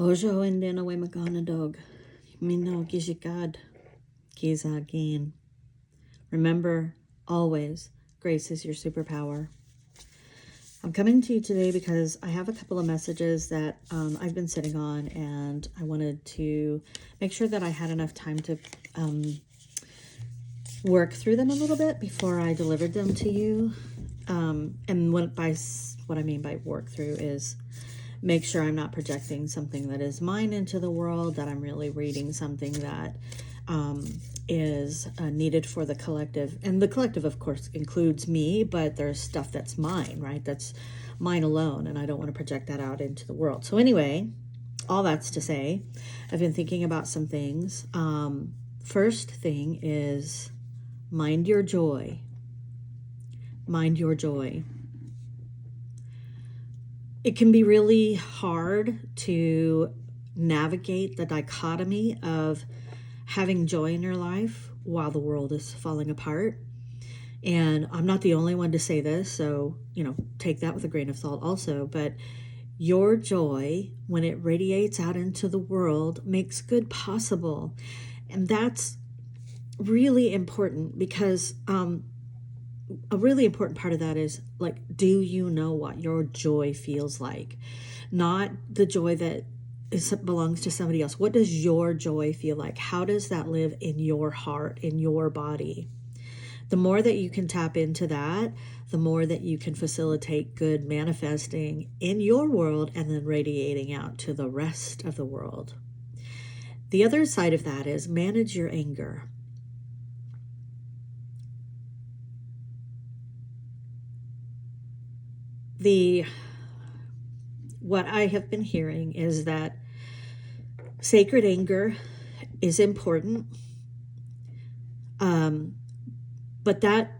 Ojo and away magana dog. Mino gishikad. Kizagin. Remember, always, grace is your superpower. I'm coming to you today because I have a couple of messages that I've been sitting on, and I wanted to make sure that I had enough time to work through them a little bit before I delivered them to you. And what I mean by work through is make sure I'm not projecting something that is mine into the world, that I'm really reading something that is needed for the collective. And the collective, of course, includes me, but there's stuff that's mine, right? That's mine alone, and I don't want to project that out into the world. So anyway, all that's to say, I've been thinking about some things. First thing is mind your joy. Mind your joy. It can be really hard to navigate the dichotomy of having joy in your life while the world is falling apart. And I'm not the only one to say this, so, take that with a grain of salt also. But your joy, when it radiates out into the world, makes good possible. And that's really important because a really important part of that is, do you know what your joy feels like? Not the joy that belongs to somebody else. What does your joy feel like? How does that live in your heart, in your body? The more that you can tap into that, the more that you can facilitate good manifesting in your world and then radiating out to the rest of the world. The other side of that is manage your anger. What I have been hearing is that sacred anger is important, but that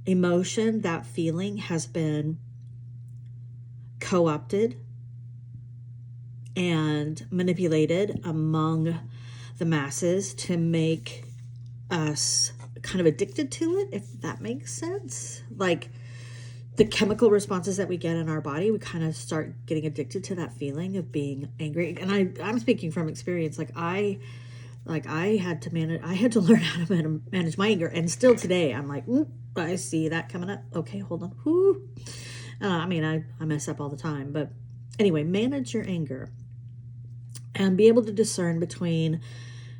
emotion, that feeling has been co-opted and manipulated among the masses to make us kind of addicted to it, if that makes sense. The chemical responses that we get in our body, we kind of start getting addicted to that feeling of being angry. And I'm speaking from experience. I had to learn how to manage my anger. And still today, I'm like, I see that coming up. Okay, hold on. Whoo. I mess up all the time. But anyway, manage your anger and be able to discern between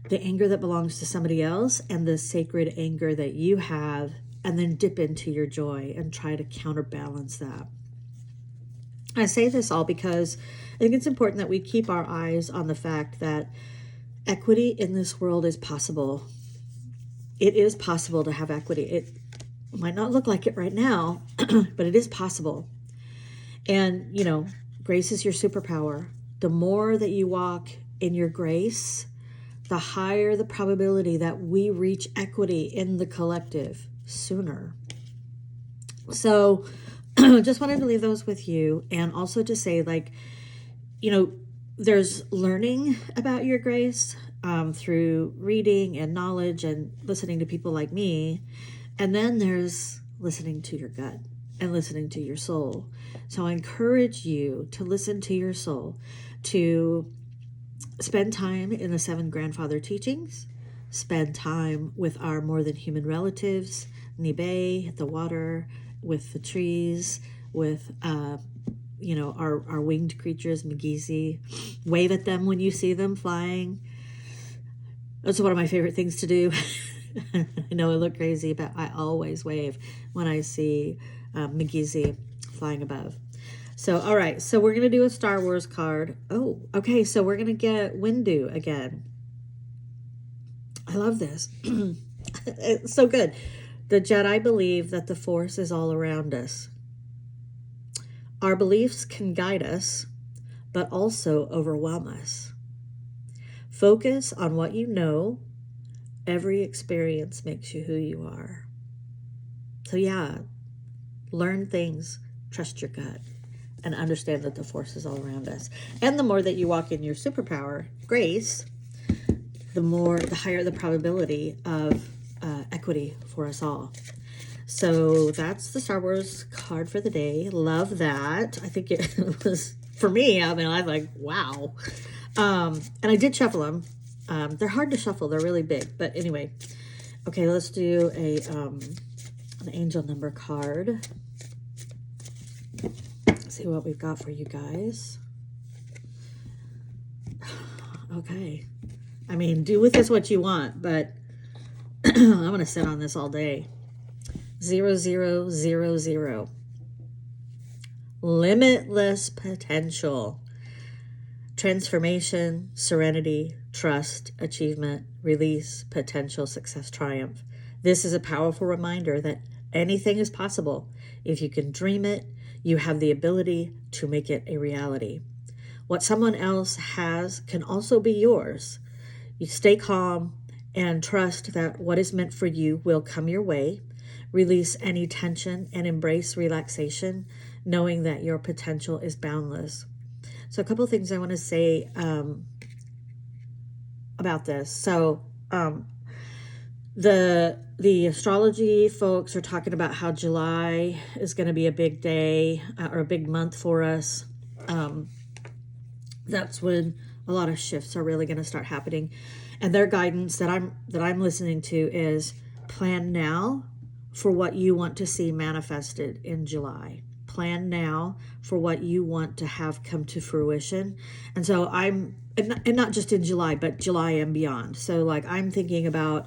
the anger that belongs to somebody else and the sacred anger that you have, and then dip into your joy and try to counterbalance that. I say this all because I think it's important that we keep our eyes on the fact that equity in this world is possible. It is possible to have equity. It might not look like it right now, but it is possible. And, grace is your superpower. The more that you walk in your grace, the higher the probability that we reach equity in the collective sooner. So just wanted to leave those with you, and also to say, there's learning about your grace through reading and knowledge and listening to people like me, and then there's listening to your gut and listening to your soul. So I encourage you to listen to your soul, to spend time in the 7 grandfather teachings, spend time with our more than human relatives, Nibe, the water, with the trees, with our winged creatures, Magizi. Wave at them when you see them flying. That's one of my favorite things to do. I know I look crazy, but I always wave when I see Magizi flying above. So, all right, so we're going to do a Star Wars card. Oh, okay, so we're going to get Windu again. I love this. It's so good. The Jedi believe that the Force is all around us. Our beliefs can guide us, but also overwhelm us. Focus on what you know. Every experience makes you who you are. So yeah, learn things, trust your gut, and understand that the Force is all around us. And the more that you walk in your superpower, grace, the higher the probability of equity for us all. So that's the Star Wars card for the day. Love that. I think it was, for me, I was like, wow. And I did shuffle them. They're hard to shuffle. They're really big. But anyway, okay, let's do an angel number card. See what we've got for you guys. Okay. I mean, do with this what you want, but I'm going to sit on this all day. 0000. Limitless potential. Transformation, serenity, trust, achievement, release, potential, success, triumph. This is a powerful reminder that anything is possible. If you can dream it, you have the ability to make it a reality. What someone else has can also be yours. You stay calm and trust that what is meant for you will come your way. Release any tension and embrace relaxation, knowing that your potential is boundless. So a couple of things I want to say about this. So the astrology folks are talking about how July is going to be a big day or a big month for us. That's when a lot of shifts are really going to start happening. And their guidance that I'm listening to is plan now for what you want to see manifested in July. Plan now for what you want to have come to fruition. And so and not just in July, but July and beyond. So like I'm thinking about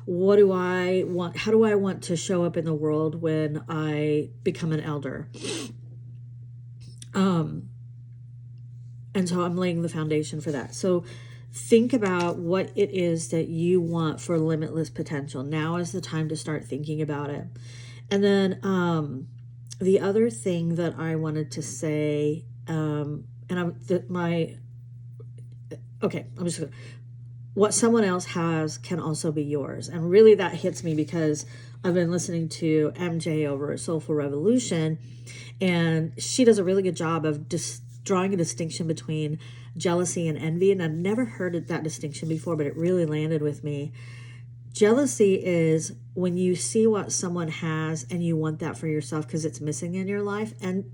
what do I want? How do I want to show up in the world when I become an elder? And so I'm laying the foundation for that. So think about what it is that you want for limitless potential. Now is the time to start thinking about it. And then the other thing that I wanted to say, what someone else has can also be yours. And really that hits me because I've been listening to MJ over at Soulful Revolution, and she does a really good job of drawing a distinction between jealousy and envy. And I've never heard that distinction before, but it really landed with me. Jealousy is when you see what someone has and you want that for yourself because it's missing in your life. And,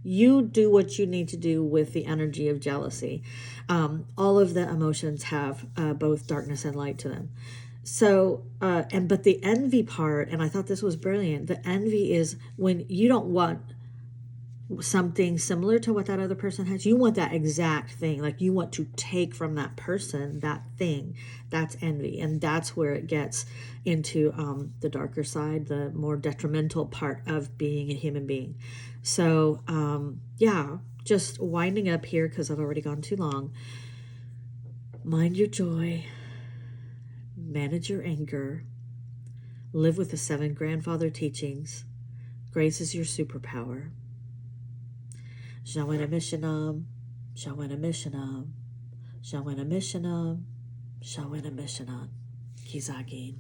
you do what you need to do with the energy of jealousy. All of the emotions have both darkness and light to them. So, but the envy part, and I thought this was brilliant, the envy is when you don't want something similar to what that other person has. You want that exact thing. Like you want to take from that person that thing. That's envy. And that's where it gets into the darker side, the more detrimental part of being a human being. So just winding up here because I've already gone too long. Mind your joy. Manage your anger. Live with the 7 grandfather teachings. Grace is your superpower. Shawena Mishanam, Shawena Mishanam, Shawena Mishanam, Shawena Mishanam, Kizagin.